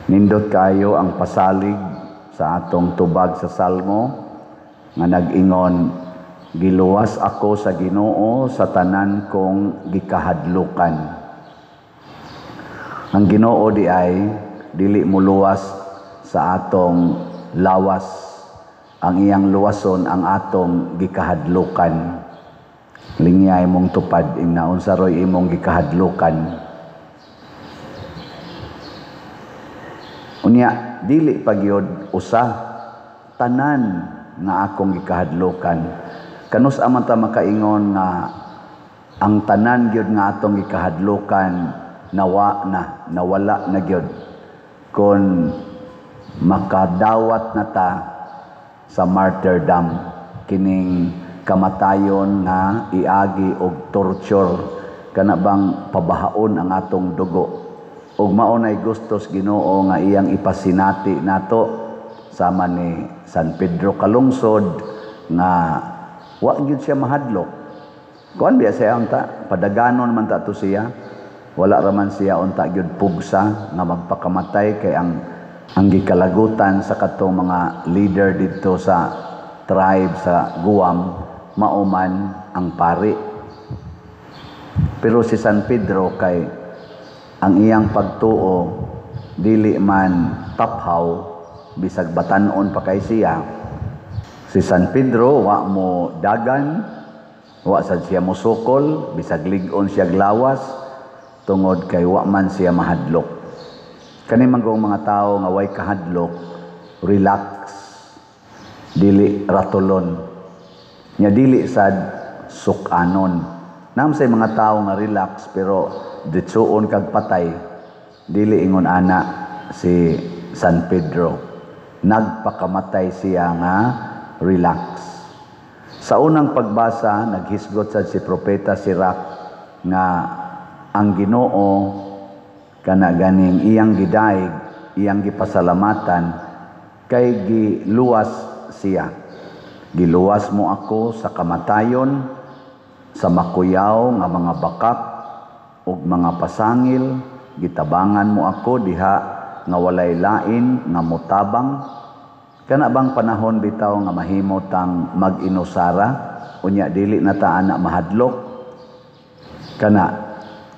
Nindot kayo ang pasalig sa atong tubag sa Salmo nga nag-ingon, giluwas ako sa Ginoo sa tanan kong gikahadlukan. Ang Ginoo di ay dili muluwas sa atong lawas. Ang iyang luwason ang atong gikahadlukan. Linyay mong tupad imnaon sa roy imong gikahadlukan. Unya dili pagyod usa tanan nga akong gikahadlukan. Kanus aman ta makaingon nga ang tanan gyud nga atong gikahadlukan nawala na gyud kun makadawat na ta sa martyrdom, kining kamatayon nga iagi og torture kana bang pabahaon ang atong dugo. Ug mao nay gustos Ginoo nga iyang ipasinati nato sama ni San Pedro Calungsod nga wa gyud siya mahadlok. Kuan biya siya unta padaganon man ta to siya. Wala ra man siya unta gyud pugsa nga magpakamatay kay ang gikalagutan sa katong mga leader didto sa tribe sa Guam mauman ang pari. Pero si San Pedro kay ang iyang pagtuo dili man taphaw bisag batan-on pa kay siya. Si San Pedro wa mo dagan, wa sad siya musukol, bisag lig-on siya glawas tungod kay wa man siya mahadlok. Kani manggong mga tawo nga way kahadlok, relax, dili ratulon. Nya dili sad sukanon. Namsay mga tawo nga relax pero ditsuon kag patay, dili ingon ana si San Pedro. Nagpakamatay siya nga relax. Sa unang pagbasa, naghisgot sad si Propeta Sirach nga ang Ginoo kana ganing iyang gidayeg, iyang gipasalamatan kay giluwas siya. Giluwas mo ako sa kamatayon, sa makuyaw nga mga bakak ug mga pasangil, gitabangan mo ako diha nga walay lain nga mutabang. Kana bang panahon bitaw nga mahimo tang mag-inusara unya dili na ta ana mahadlok? Kana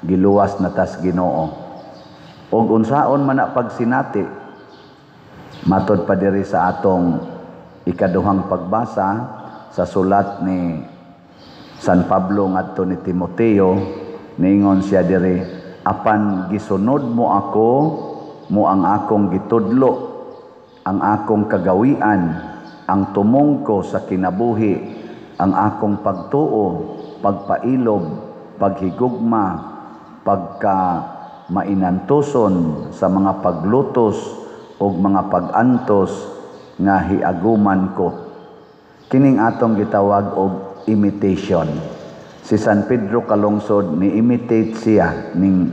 giluwas na tas Ginoo. Ug unsaon man na pagsinati matud pa diri sa atong ikaduhang pagbasa sa sulat ni San Pablo ngadto ni Timoteo, ningon siya diri, apan gisunod mo ako, mo ang akong gitudlo, ang akong kagawian, ang tumong ko sa kinabuhi, ang akong pagtuo, pagpailob, paghigugma, pagka mainantuson sa mga paglutos o mga pagantos nga hiaguman ko. Kining atong gitawag og imitation. Si San Pedro Calungsod ni-imitate siya ning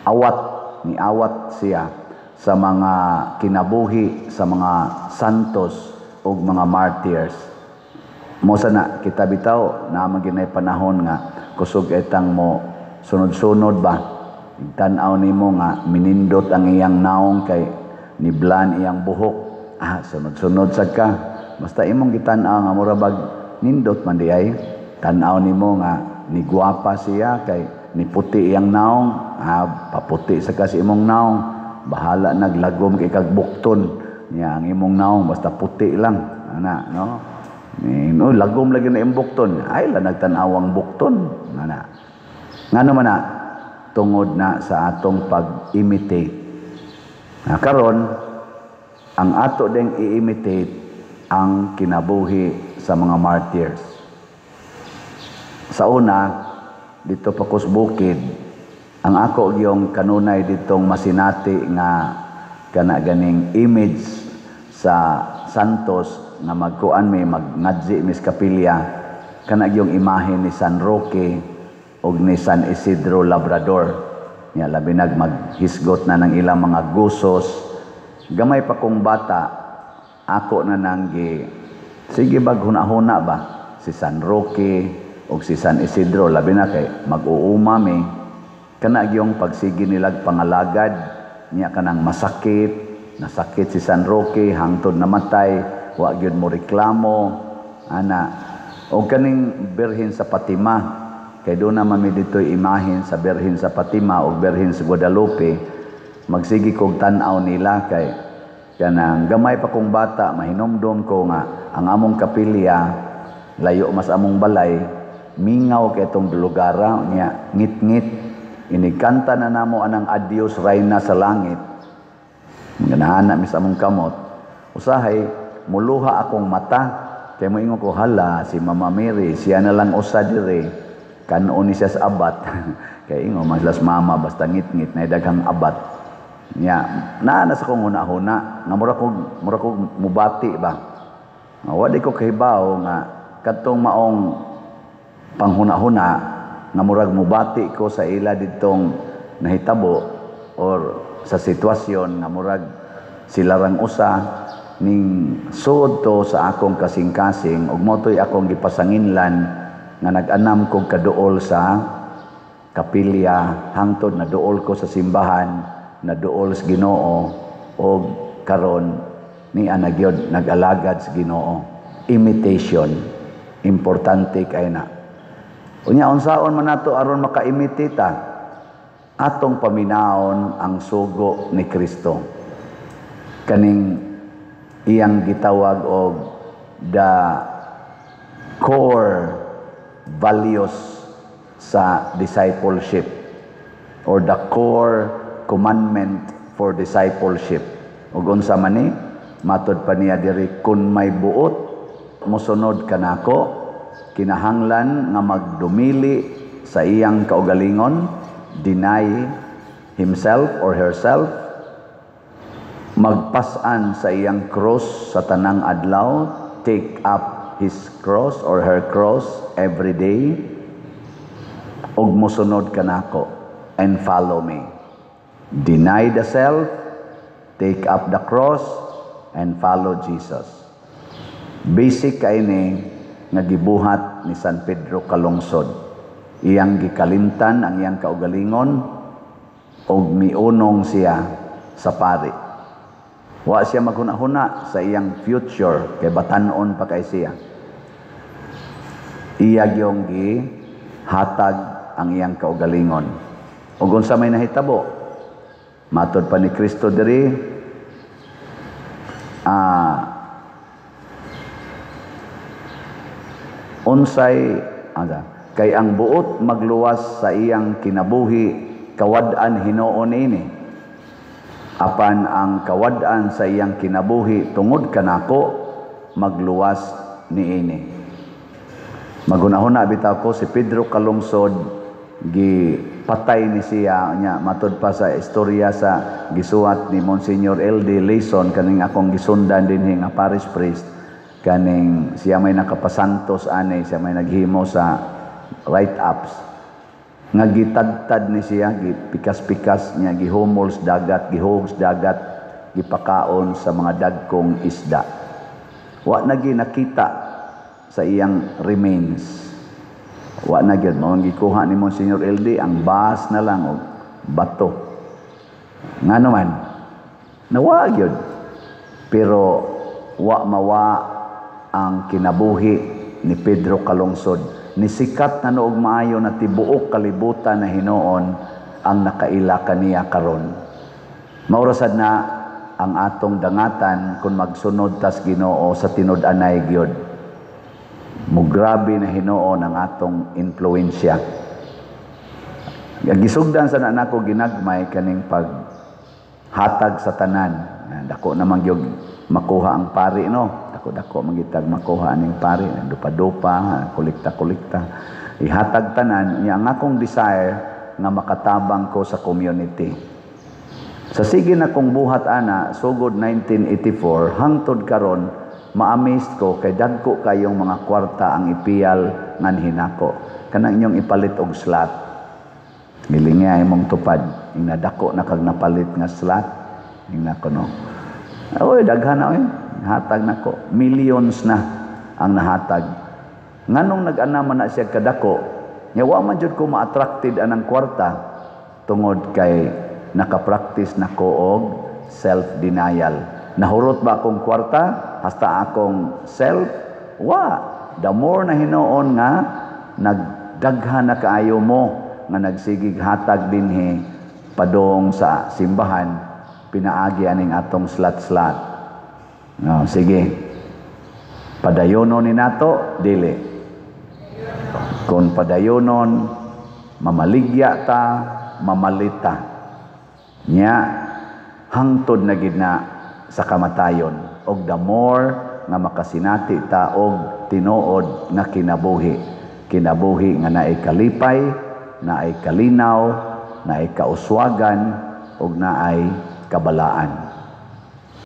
awat siya sa mga kinabuhi sa mga santos o mga martyrs. Mo sana kita bitaw na maginay panahon nga kusog etang mo sunod-sunod ba tan-aw nimo nga minindot ang iyang naong kay niblan iyang buhok. Sunod-sunod sad ka. Basta imong gitan-aw nga murabag nindot man di ay tan-aw nimo nga ni guwapa siya kay ni puti iyang naong, paputi sa kasi imong naong, bahala naglagom kay kag bukton niya ang imong naong basta puti lang ana no. No lagom lagi na imong bukton ay la nagtan-awang bukton ana. Ngano man na tungod na sa atong pag-imitate. Karon ang ato ding i-imitate ang kinabuhi sa mga martyrs. Sa una, dito pa kusbukid, ang ako yung kanunay ditong masinati nga kana ganing image sa santos na magkuan may magngadzi mis kapilya, kana yung imahe ni San Roque o ni San Isidro Labrador. Nya labi nag maghisgot na ng ilang mga gusos. Gamay pa kong bata, ako na nanggi, sige bag huna-huna ba, si San Roque o si San Isidro, labi na kay mag-uumami, kana yung pagsigi nilag pangalagad, niya kanang masakit, nasakit si San Roque hangtod namatay, wa gyud mo reklamo ana. O kaning Birhen sa Fatima, kay doon naman mi dito'y imahin sa Birhen sa Fatima o Birhen sa Guadalupe, magsigi kog tan-aw nila kay kanang gamay pa kong bata, mahinomdom ko nga ang among kapilya layo mas among balay, mingaw kay itong lugara niya, ngit-ngit inikanta na namo anang Adios Reina sa langit, nganahana mis among kamot, usahay muluha akong mata. Kaya mo ingon ko, hala, si Mama Mary, siya na lang usa dire, kanon ni siya sa abat. Kaya ingon, maslas mama, basta ngit-ngit, na daghang abat. Naanas akong huna-huna, nga mura ko mubati ba. Wadi ko kahibaw nga, katong maong panghuna-huna, nga murag mubati ko sa ila ditong nahitabo, or sa sitwasyon, nga murag silarang usa, ning suod to sa akong kasing-kasing ug motoy akong gipasanginlan nga nag-anam kog kaduol sa kapilya hangtod na duol ko sa simbahan, na duol sa Ginoo ug karon ni gyud nag-alagad sa Ginoo. Imitation importante kay na. Unya unsaon man nato aron maka-imitita, atong paminawon ang sugo ni Kristo, kaning iyang gitawag og the core values sa discipleship or the core commandment for discipleship. Ug unsa man ni matud pa niya diri, kun may buot mosunod kanako, kinahanglan nga magdumili sa iyang kaugalingon, deny himself or herself, magpasan sa iyang cross sa tanang adlaw, take up his cross or her cross every day, ug mosunod kanako, and follow me. Deny the self, take up the cross, and follow Jesus. Basic kay ni nga gibuhat ni San Pedro Calungsod. Iyang gikalimtan ang iyang kaugalingon ug miunong siya sa pari. Wa siya maghuna-huna sa iyang future, kay batanon pa kay siya. Iya gyung gihatag ang iyang kaugalingon. Ug unsa may nahitabo, matud pa ni Kristo diri, unsay kay ang buot magluwas sa iyang kinabuhi, kawad-an hinuon ini. Apan ang kawad-an sa iyang kinabuhi tungod kanako, magluwas niini. Maghuna-huna bitaw ko si Pedro Calungsod, gipatay ni siya nya matud pa sa istorya sa gisuwat ni Monsignor LD Leison, kaning akong gisundan dinhi nga parish priest, kaning siya may nakapasantos ani, siya may naghimo sa write-ups nga gitadtad ni siya, gipikas-pikas niya, gihumol sa dagat, gihug sa dagat, gipakaon sa mga dagkong isda. Wa na nakita sa iyang remains. Wa na gyud mao gikuha ni Monsignor LD, ang bahas na lang og bato. Ngano man nawa gyud, pero wa mawa ang kinabuhi ni Pedro Calungsod. Nisikat na noog maayo na tibuok kalibutan na hinuon ang nakaila kaniya karon. Maurasad na ang atong dangatan kung magsunod tas Ginoo sa tinud-anay gyud. Mugrabe na hinuon ang atong influensya. Gisugdan sa nako ginagmay kaning paghatag sa tanan. Dako naman gyud makuha ang pari, no? Dako magitag makuha aning pari, dupa-dupa, kolekta-kolekta, ihatag tanan niya. Ang akong desire nga makatabang ko sa community. Sa sige na kong buhat ana, sugod 1984 hangtod karon, ma-amazed ko kay dagko kayong mga kwarta ang ipiyal ngan hinako. Kanang inyong ipalit og slot. Milingya imong tupad, ing nadako na kag napalit nga slot, ing nako no. Oy, daghan na hatag nako, millions na ang nahatag. Nganong nag-anaman na siya kadako, nya wa man jud ko ma-attracted anang kwarta tungod kay nakapractice na ko og self-denial. Nahurot ba akong kwarta? Hasta akong self? Wa. The more na hinuon nga, nagdaghan na kaayo mo, nga nagsigig hatag dinhi, padong sa simbahan, pinaagi aning atong slat-slat. No, sige. Padayonon ni nato, dili. Kung padayonon, mamaligya ta, mamalita. Nya, hangtod na gid na sa kamatayon. Og the more nga makasinati ta og tinuod nga kinabuhi. Kinabuhi nga naay kalipay, naay kalinaw, naay kauswagan, og naay kabalaan.